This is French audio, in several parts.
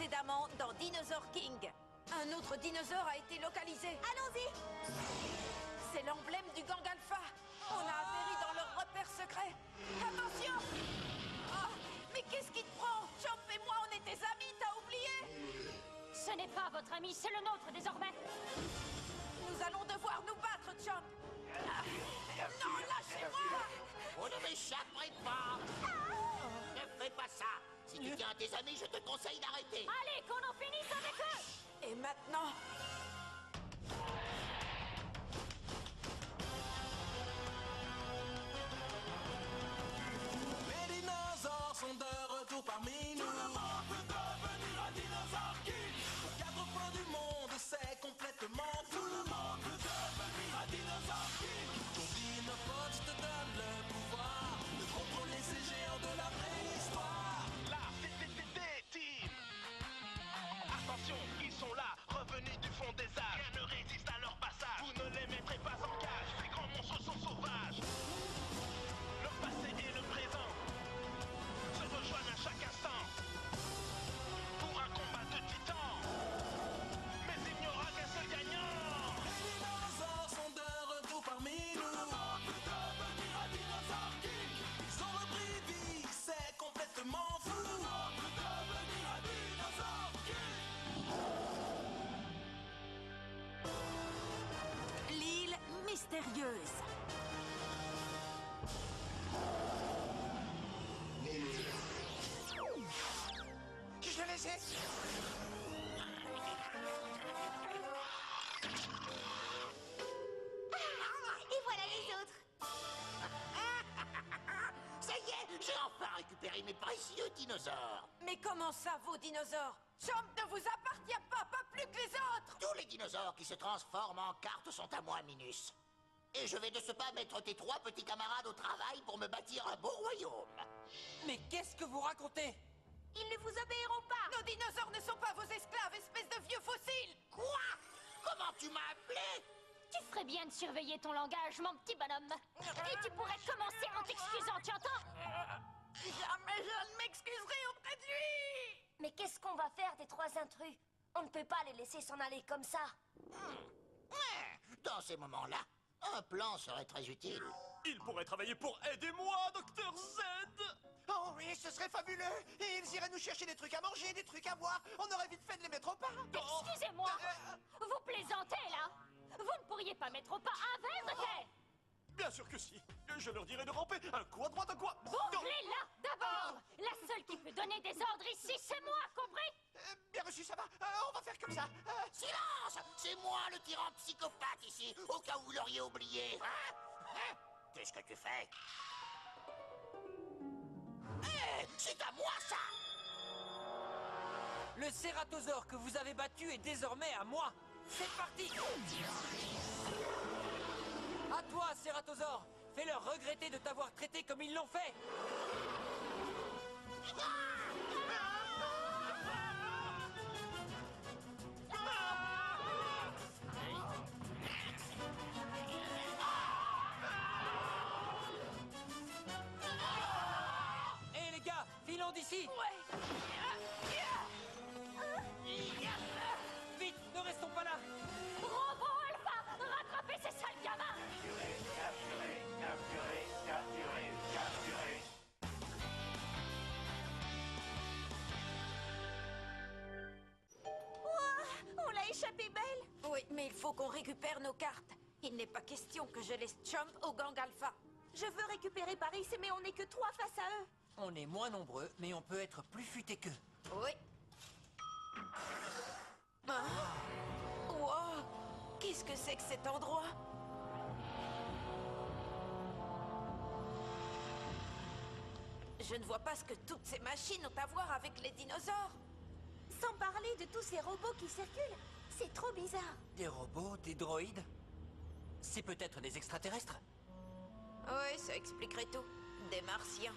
précédemment dans Dinosaur King. Un autre dinosaure a été localisé. Allons-y. C'est l'emblème du gang Alpha. On a atterri dans leur repère secret. Attention! Oh, mais qu'est-ce qui te prend? Chomp et moi, on est tes amis, t'as oublié? Ce n'est pas votre ami, c'est le nôtre désormais. Nous allons devoir nous battre, Chomp. Non, lâchez-moi! Vous ne m'échapperez pas. Ne fais pas ça. Si tu tiens à tes amis, je te conseille d'arrêter. Allez, qu'on en finisse avec eux! Et maintenant? Les dinosaures sont de retour parmi nous. Tout le monde peut devenir un dinosaure king. Aux quatre coins du monde, c'est complètement fou. Tout le monde peut devenir un dinosaure king. Ton dinopode te donne le pouvoir de contrôler ces géants de la préhistoire. La team. Attention, ils sont là, revenus du fond des âges. Rien ne résiste à leur passage. Vous ne les mettrez pas en cage. Ces grands monstres sont sauvages. Leur passé et le présent se rejoignent à chaque instant pour un combat de titans. Mais il n'y aura qu'un seul gagnant. Les dinosaures sont de retour parmi nous. Tout le monde peut devenir un dinosaure king. Ils ont repris vie, c'est complètement fou. Tout le monde peut devenir un dinosaure king. L'île mystérieuse. Je les ai. Et voilà les autres. Ça y est, j'ai enfin récupéré mes précieux dinosaures. Mais comment ça, vos dinosaures? Chomp ne vous appartient pas plus que les autres! Tous les dinosaures qui se transforment en cartes sont à moi, Minus. Et je vais de ce pas mettre tes trois petits camarades au travail pour me bâtir un beau royaume. Mais qu'est-ce que vous racontez? Ils ne vous obéiront pas. Nos dinosaures ne sont pas vos esclaves, espèce de vieux fossiles! Quoi? Comment tu m'as appelé? Tu ferais bien de surveiller ton langage, mon petit bonhomme. Et tu pourrais commencer en t'excusant, tu entends? Jamais je ne m'excuserai auprès de lui! Mais qu'est-ce qu'on va faire des trois intrus? On ne peut pas les laisser s'en aller comme ça. Dans ces moments-là, un plan serait très utile. Il pourrait travailler pour Aidez-moi, Docteur Z. Oh oui, ce serait fabuleux. Et ils iraient nous chercher des trucs à manger, des trucs à boire. On aurait vite fait de les mettre au pas. Excusez-moi, vous plaisantez là? Vous ne pourriez pas mettre au pas un verre de thé? Bien sûr que si. Je leur dirai de ramper un coup à droite, un coup à... Bouclez-la d'abord! La seule qui peut donner des ordres ici, c'est moi, compris? Bien reçu, ça va. On va faire comme ça. Silence! C'est moi le tyran psychopathe ici, au cas où vous l'auriez oublié. Qu'est-ce que tu fais? C'est à moi, ça! Le cératosaure que vous avez battu est désormais à moi. C'est parti! À toi, cératosaure! Fais-leur regretter de t'avoir traité comme ils l'ont fait! Hé les gars, filons d'ici! Ouais! Vite, ne restons pas là! Robot Alpha, rattrapez ces sales gamins! On l'a échappé belle. Oui, mais il faut qu'on récupère nos cartes. Il n'est pas question que je laisse Chomp au gang Alpha. Je veux récupérer Paris, mais on n'est que trois face à eux. On est moins nombreux, mais on peut être plus futé qu'eux. Oui. Ah. Wow! Qu'est-ce que c'est que cet endroit? Je ne vois pas ce que toutes ces machines ont à voir avec les dinosaures. Sans parler de tous ces robots qui circulent. C'est trop bizarre. Des robots, des droïdes? C'est peut-être des extraterrestres? Oui, ça expliquerait tout. Des martiens.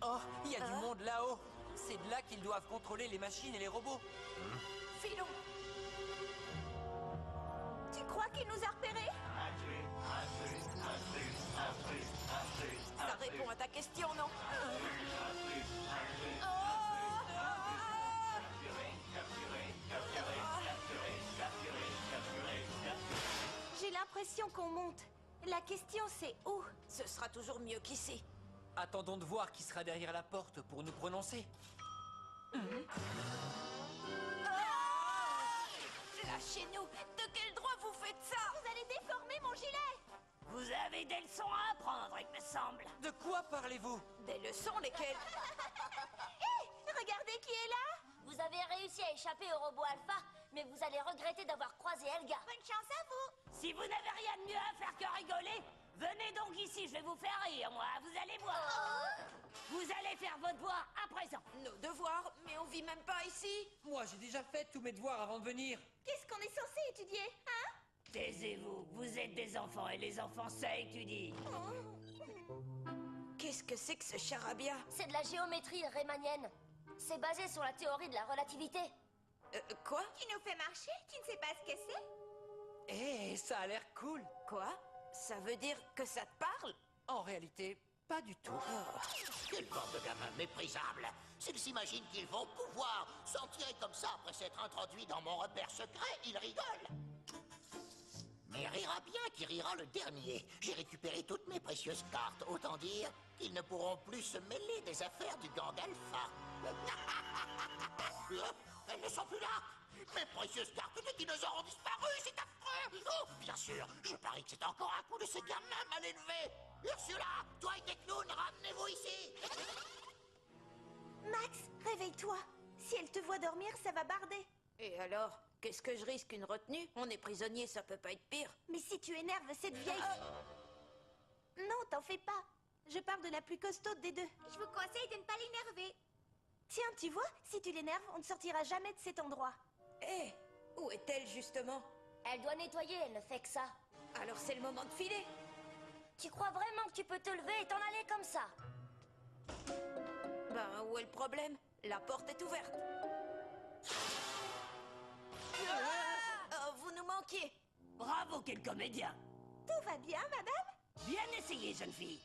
Oh, il y a du monde là-haut! C'est de là qu'ils doivent contrôler les machines et les robots. Filons. Tu crois qu'il nous a repérés? Ça répond à ta question, non? question qu'on monte. La question, c'est où? Ce sera toujours mieux qu'ici. Attendons de voir qui sera derrière la porte pour nous prononcer. Lâchez-nous! De quel droit vous faites ça? Vous allez déformer mon gilet! Vous avez des leçons à apprendre, il me semble. De quoi parlez-vous? Des leçons lesquelles? Hé! Regardez qui est là! Vous avez réussi à échapper au robot Alpha, mais vous allez regretter d'avoir croisé Elga. Bonne chance à vous! Si vous n'avez rien de mieux à faire que rigoler, venez donc ici, je vais vous faire rire, moi, vous allez voir. Vous allez faire vos devoirs à présent. Nos devoirs? Mais on vit même pas ici. Moi, j'ai déjà fait tous mes devoirs avant de venir. Qu'est-ce qu'on est censé étudier, hein? Taisez-vous, vous êtes des enfants et les enfants, ça étudie. Qu'est-ce que c'est que ce charabia? C'est de la géométrie riemannienne. C'est basé sur la théorie de la relativité. Quoi? Tu nous fais marcher? Tu ne sais pas ce que c'est? Eh, ça a l'air cool. Quoi? Ça veut dire que ça te parle? En réalité, pas du tout. Quelle bande de gamins méprisables! S'ils s'imaginent qu'ils vont pouvoir s'en tirer comme ça après s'être introduits dans mon repère secret, ils rigolent. Mais rira bien qui rira le dernier. J'ai récupéré toutes mes précieuses cartes. Autant dire qu'ils ne pourront plus se mêler des affaires du gang Alpha. Elles ne sont plus là. Mes précieuses cartes de dinosaures ont disparu, c'est affreux. Oh, bien sûr, je parie que c'est encore un coup de ce gamin mal élevé. Ursula, toi et tes clowns, ramenez-vous ici. Max, réveille-toi. Si elle te voit dormir, ça va barder. Et alors? Qu'est-ce que je risque, une retenue? On est prisonnier, ça peut pas être pire. Mais si tu énerves cette vieille... Non, t'en fais pas. Je parle de la plus costaude des deux. Je vous conseille de ne pas l'énerver. Tiens, tu vois, si tu l'énerves, on ne sortira jamais de cet endroit. Hé, où est-elle justement? Elle doit nettoyer, elle ne fait que ça. Alors c'est le moment de filer. Tu crois vraiment que tu peux te lever et t'en aller comme ça? Ben, où est le problème? La porte est ouverte. Vous nous manquiez. Bravo, quel comédien. Tout va bien, madame? Bien essayé, jeune fille.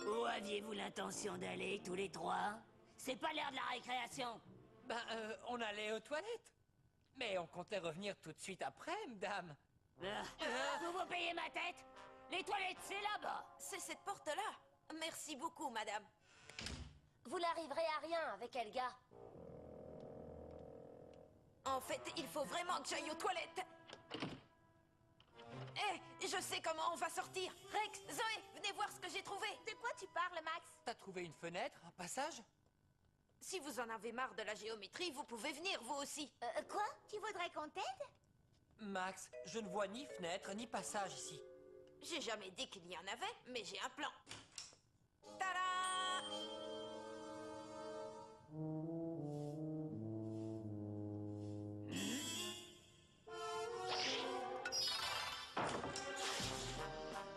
Où aviez-vous l'intention d'aller, tous les trois? C'est pas l'heure de la récréation. On allait aux toilettes. Mais on comptait revenir tout de suite après, madame. Vous vous payez ma tête? Les toilettes, c'est là-bas. C'est cette porte-là. Merci beaucoup, madame. Vous n'arriverez à rien avec Elga. En fait, il faut vraiment que j'aille aux toilettes. Je sais comment on va sortir. Rex, Zoé, venez voir ce que j'ai trouvé. De quoi tu parles, Max? T'as trouvé une fenêtre, un passage? Si vous en avez marre de la géométrie, vous pouvez venir, vous aussi. Quoi? Tu voudrais qu'on t'aide? Max, je ne vois ni fenêtre ni passage ici. J'ai jamais dit qu'il y en avait, mais j'ai un plan. Tada!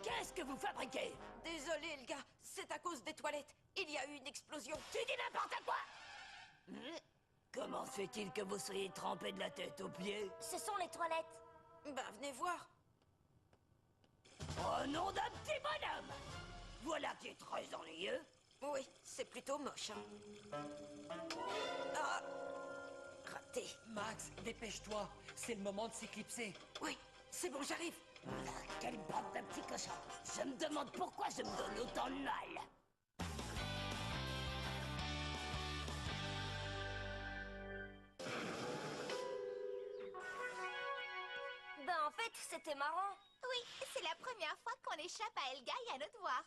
Qu'est-ce que vous fabriquez? Désolé, le gars, c'est à cause des toilettes. Il y a eu une explosion. Tu dis n'importe quoi! Comment se fait-il que vous soyez trempé de la tête aux pieds? Ce sont les toilettes. Ben, venez voir. Oh, nom d'un petit bonhomme! Voilà qui est très ennuyeux. Oui, c'est plutôt moche, hein. Ah! Raté. Max, dépêche-toi. C'est le moment de s'éclipser. Oui, c'est bon, j'arrive. Quelle bande de petits cochons. Je me demande pourquoi je me donne autant de mal. Ben en fait, c'était marrant. Oui, c'est la première fois qu'on échappe à Elga et à nos devoirs.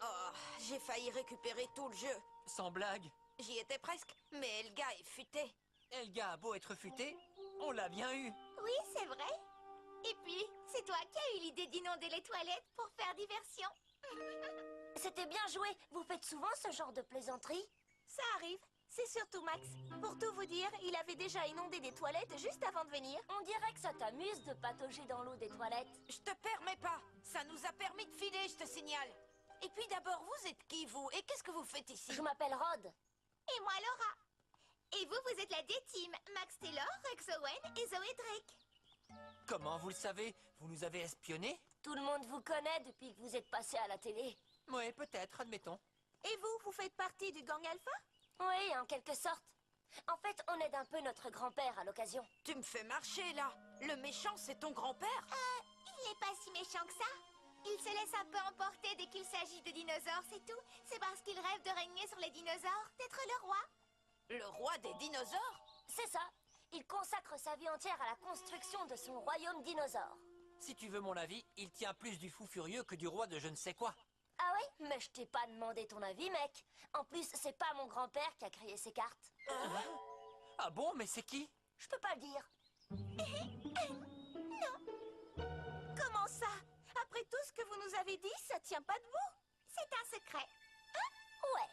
Oh, j'ai failli récupérer tout le jeu. Sans blague. J'y étais presque, mais Elga est futée. Elga a beau être futée, on l'a bien eu. Oui, c'est vrai. Et puis, c'est toi qui as eu l'idée d'inonder les toilettes pour faire diversion. C'était bien joué. Vous faites souvent ce genre de plaisanterie? Ça arrive. C'est surtout Max. Pour tout vous dire, il avait déjà inondé des toilettes juste avant de venir. On dirait que ça t'amuse de patauger dans l'eau des toilettes. Je te permets pas. Ça nous a permis de filer, je te signale. Et puis d'abord, vous êtes qui, vous? Et qu'est-ce que vous faites ici? Je m'appelle Rod. Et moi, Laura. Et vous, vous êtes la D-Team. Max Taylor, Rex Owen et Zoé Drake. Comment vous le savez? Vous nous avez espionnés? Tout le monde vous connaît depuis que vous êtes passé à la télé. Oui, peut-être, admettons. Et vous, vous faites partie du gang Alpha? Oui, en quelque sorte. En fait, on aide un peu notre grand-père à l'occasion. Tu me fais marcher, là. Le méchant, c'est ton grand-père? Il n'est pas si méchant que ça. Il se laisse un peu emporter dès qu'il s'agit de dinosaures, c'est tout. C'est parce qu'il rêve de régner sur les dinosaures, d'être le roi. Le roi des dinosaures? C'est ça. Il consacre sa vie entière à la construction de son royaume dinosaure. Si tu veux mon avis, il tient plus du fou furieux que du roi de je ne sais quoi. Ah oui? Mais je t'ai pas demandé ton avis, mec. En plus, c'est pas mon grand-père qui a créé ces cartes. Ah bon, mais c'est qui? Je peux pas le dire. Comment ça? Après tout ce que vous nous avez dit, ça tient pas debout. C'est un secret. Ouais.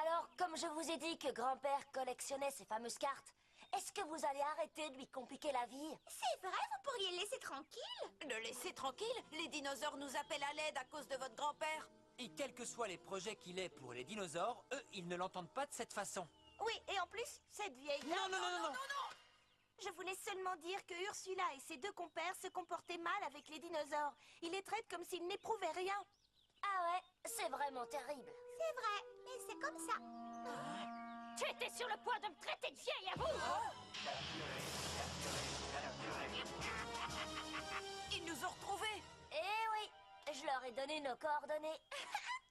Alors, comme je vous ai dit que grand-père collectionnait ces fameuses cartes, est-ce que vous allez arrêter de lui compliquer la vie? C'est vrai, vous pourriez le laisser tranquille. Le laisser tranquille? Les dinosaures nous appellent à l'aide à cause de votre grand-père. Et quels que soient les projets qu'il ait pour les dinosaures, eux, ils ne l'entendent pas de cette façon. Oui, et en plus, cette vieille Non, dame... non, non, non, non. Je voulais seulement dire que Ursula et ses deux compères se comportaient mal avec les dinosaures. Ils les traitent comme s'ils n'éprouvaient rien. Ah ouais, c'est vraiment terrible. C'est vrai, mais c'est comme ça. Tu étais sur le point de me traiter de vieille à vous! Ils nous ont retrouvés. Eh oui, je leur ai donné nos coordonnées.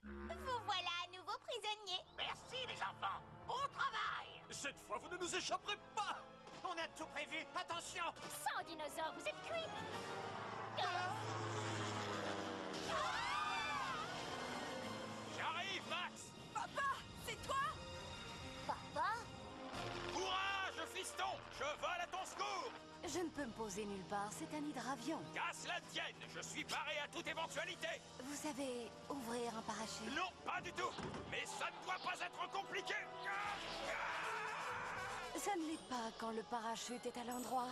Vous voilà à nouveau prisonnier. Merci, les enfants. Au travail. Cette fois, vous ne nous échapperez pas. On a tout prévu. Attention! Sans dinosaures, vous êtes cuits! J'arrive, Max! Papa, c'est toi? Papa? Courage, fiston! Je vole à ton secours! Je ne peux me poser nulle part, c'est un hydravion. Qu'à cela ne tienne, je suis paré à toute éventualité! Vous savez ouvrir un parachute? Non, pas du tout! Mais ça ne doit pas être compliqué! Ça ne l'est pas quand le parachute est à l'endroit.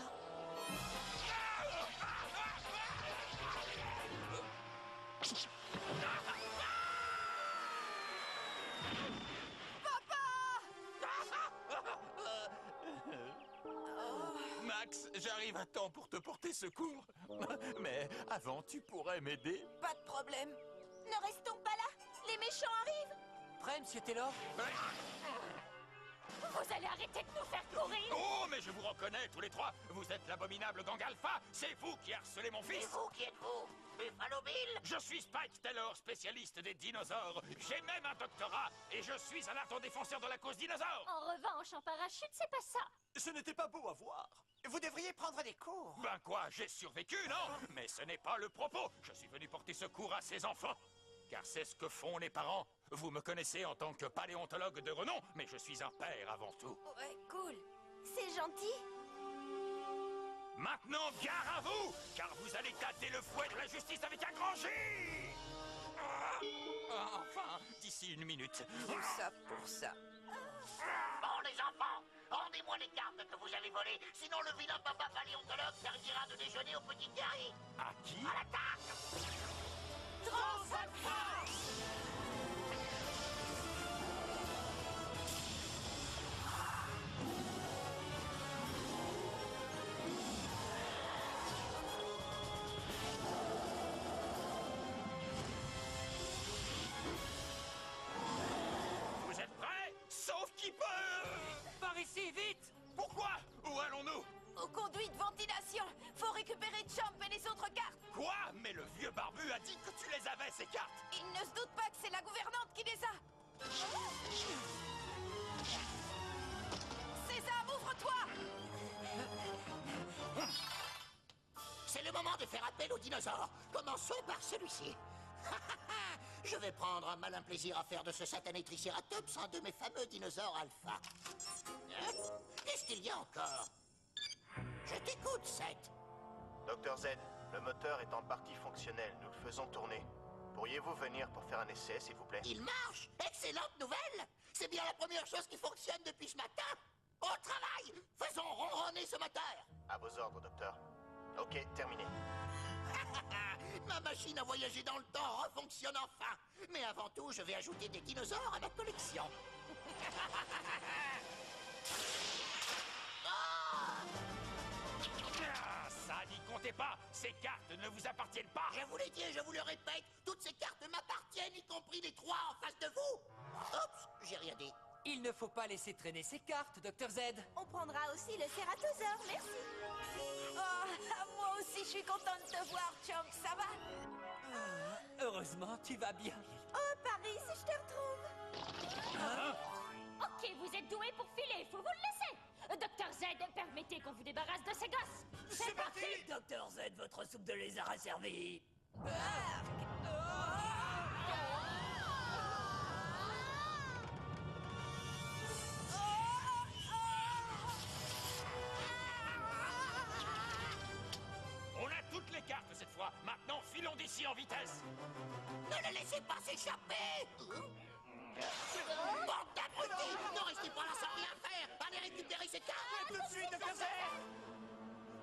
Max, j'arrive à temps pour te porter secours. Mais avant, tu pourrais m'aider? Pas de problème. Ne restons pas là. Les méchants arrivent. Prêt, monsieur Taylor? Vous allez arrêter de nous faire courir! Oh, mais je vous reconnais tous les trois. Vous êtes l'abominable gang Alpha. C'est vous qui harcelez mon Et fils. vous, qui êtes-vous? Buffalo Bill? Je suis Spike Taylor, spécialiste des dinosaures. J'ai même un doctorat et je suis un ardent défenseur de la cause dinosaure. En revanche, en parachute, c'est pas ça. Ce n'était pas beau à voir. Vous devriez prendre des cours. Ben quoi, j'ai survécu, non? Mais ce n'est pas le propos. Je suis venu porter secours à ces enfants. Car c'est ce que font les parents. Vous me connaissez en tant que paléontologue de renom, mais je suis un père avant tout. Ouais, cool. C'est gentil. Maintenant, gare à vous, car vous allez tâter le fouet de la justice avec un grand J. Enfin, d'ici une minute. Tout ça pour ça. Bon, les enfants, rendez-moi les cartes que vous avez volées. Sinon, le vilain papa paléontologue servira de déjeuner au petit Gary. À qui? À l'attaque! Vous êtes prêts? Sauf qui peut! Par ici, vite! Pourquoi? Où allons-nous? Aux conduites ventilation. Faut récupérer Champ et les autres cartes. Quoi? Mais le vieux barbu a dit que tu les avais, ces cartes! Il ne se doute pas que c'est la gouvernante qui les a. Sésame, ouvre-toi. C'est le moment de faire appel aux dinosaures. Commençons par celui-ci. Je vais prendre un malin plaisir à faire de ce satané Triceratops un de mes fameux dinosaures alpha. Hein? Qu'est-ce qu'il y a encore? Je t'écoute, Seth. Docteur Z, le moteur est en partie fonctionnel. Nous le faisons tourner. Pourriez-vous venir pour faire un essai, s'il vous plaît? Il marche! Excellente nouvelle! C'est bien la première chose qui fonctionne depuis ce matin! Au travail! Faisons ronronner ce moteur! À vos ordres, docteur. Ok, terminé. Ma machine à voyager dans le temps refonctionne enfin! Mais avant tout, je vais ajouter des dinosaures à ma collection. Ah, ça n'y comptez pas! Ces cartes ne vous appartiennent pas! Je vous l'ai dit et je vous le répète, toutes ces cartes m'appartiennent, y compris les trois en face de vous! Oups, j'ai rien dit. Il ne faut pas laisser traîner ses cartes, Dr. Z. On prendra aussi le cératosaure, merci. Oh, moi aussi, je suis contente de te voir, Chomp. Ça va? Heureusement, tu vas bien. Oh, Paris, je te retrouve. Ok, vous êtes doué pour filer, faut vous le laisser. Dr. Z, permettez qu'on vous débarrasse de ces gosses. C'est parti. Dr. Z, votre soupe de lézard est servie. On a toutes les cartes cette fois. Maintenant, filons d'ici en vitesse. Ne le laissez pas s'échapper. Bande d'abrutis! Ne restez pas là sans rien faire. Allez récupérer ces cartes. Tout de suite, Dr. Z.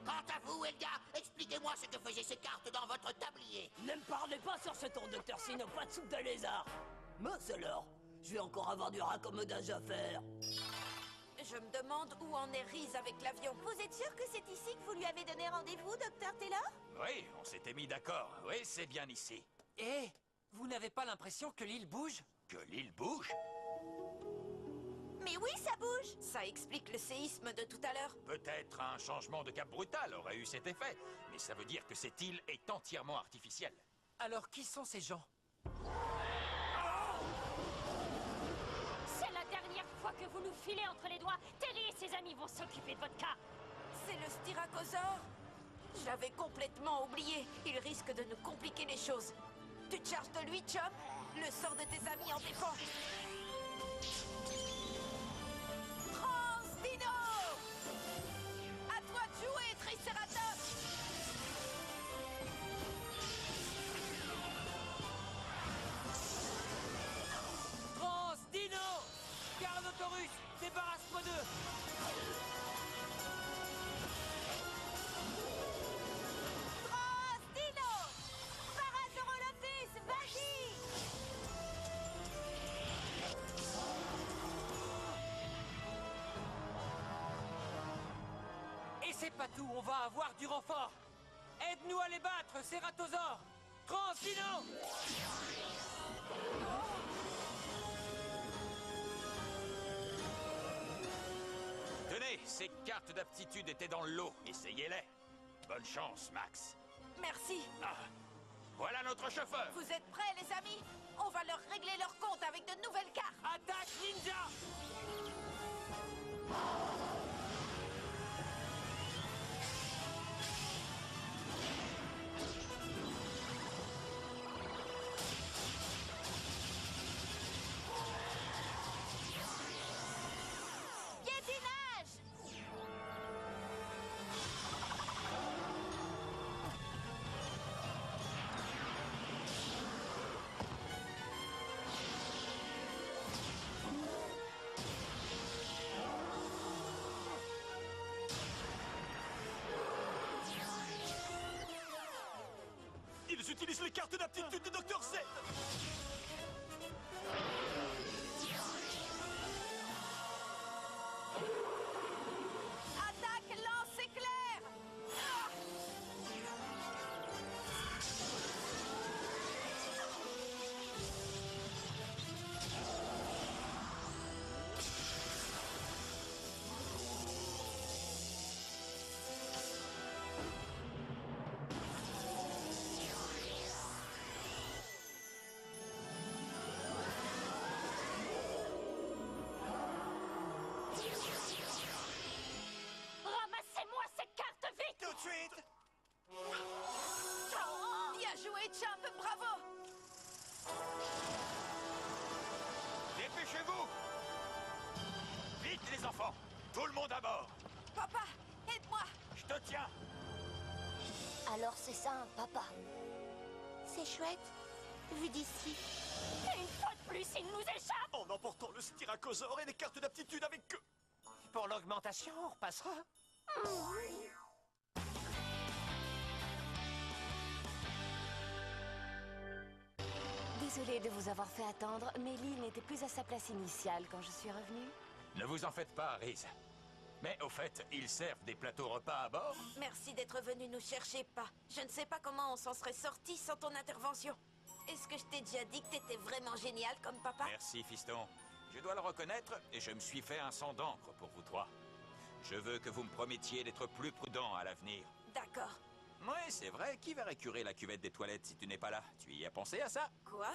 Quant à vous, Elga, expliquez-moi ce que faisaient ces cartes dans votre tablier. Ne me parlez pas sur ce ton, Dr. Sino, pas de soupe de lézard. Mince alors, je vais encore avoir du raccommodage à faire. Je me demande où en est Reese avec l'avion. Vous êtes sûr que c'est ici que vous lui avez donné rendez-vous, Dr. Taylor? Oui, on s'était mis d'accord. Oui, c'est bien ici. Eh, vous n'avez pas l'impression que l'île bouge? Que l'île bouge? Mais oui, ça bouge. Ça explique le séisme de tout à l'heure. Peut-être un changement de cap brutal aurait eu cet effet. Mais ça veut dire que cette île est entièrement artificielle. Alors, qui sont ces gens? C'est la dernière fois que vous nous filez entre les doigts. Terry et ses amis vont s'occuper de votre cas. C'est le styracosaure. Je l'avais complètement oublié. Il risque de nous compliquer les choses. Tu te charges de lui, Chomp? Le sort de tes amis en dépend. Transdino! À toi de jouer, Triceratops! Transdino! Carnotaurus, débarrasse-toi d'eux! Transdino! Parasaurolophus, vas-y! Et c'est pas tout, on va avoir du renfort! Aide-nous à les battre, Cératosaure! Transdino! Tenez, ces cartes d'aptitude étaient dans le lot. Essayez-les. Bonne chance, Max. Merci. Ah, voilà notre chauffeur. Vous êtes prêts, les amis? On va leur régler leur compte avec de nouvelles cartes. Attaque ninja! Piétinage! Ils utilisent les cartes d'aptitude de Dr. Z. Attaque, lance éclair! Ah! Ramassez-moi ces cartes vite! Tout de suite. Bien joué, Chomp, bravo! Dépêchez-vous. Vite, les enfants. Tout le monde à bord. Papa, aide-moi! Je te tiens. Alors c'est ça, un papa. C'est chouette, vu d'ici. Une fois de plus, il nous échappe! En emportant le styracosaure et les cartes d'aptitude avec eux. Pour l'augmentation, on repassera. Désolée de vous avoir fait attendre, mais l'île n'était plus à sa place initiale quand je suis revenue. Ne vous en faites pas, Reese. Mais au fait, ils servent des plateaux repas à bord? Merci d'être venu nous chercher, pas. Je ne sais pas comment on s'en serait sorti sans ton intervention. Est-ce que je t'ai déjà dit que t'étais vraiment génial comme papa? Merci, fiston. je dois le reconnaître, et je me suis fait un sang d'encre pour vous trois. Je veux que vous me promettiez d'être plus prudent à l'avenir. D'accord. Oui, c'est vrai. Qui va récurer la cuvette des toilettes si tu n'es pas là? Tu y as pensé à ça? Quoi?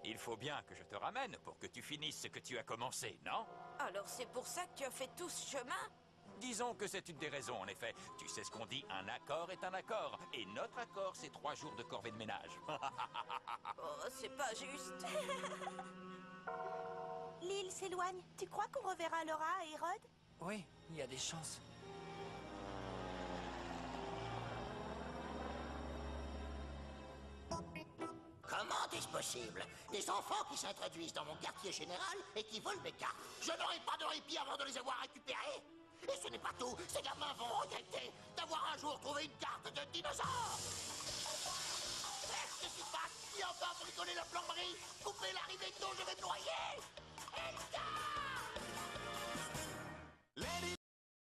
Il faut bien que je te ramène pour que tu finisses ce que tu as commencé, non? Alors c'est pour ça que tu as fait tout ce chemin? Disons que c'est une des raisons, en effet. Tu sais ce qu'on dit, un accord est un accord. Et notre accord, c'est 3 jours de corvée de ménage. Oh, c'est pas juste. L'île s'éloigne. Tu crois qu'on reverra Laura et Rod? Oui, il y a des chances. Comment est-ce possible? Des enfants qui s'introduisent dans mon quartier général et qui volent mes cartes. Je n'aurai pas de répit avant de les avoir récupérées. Et ce n'est pas tout. Ces gamins vont regretter d'avoir un jour trouvé une carte de dinosaure. Qu'est-ce qui se passe? Qui a encore bricolé la plomberie? Coupé la rivette d'eau, je vais me noyer.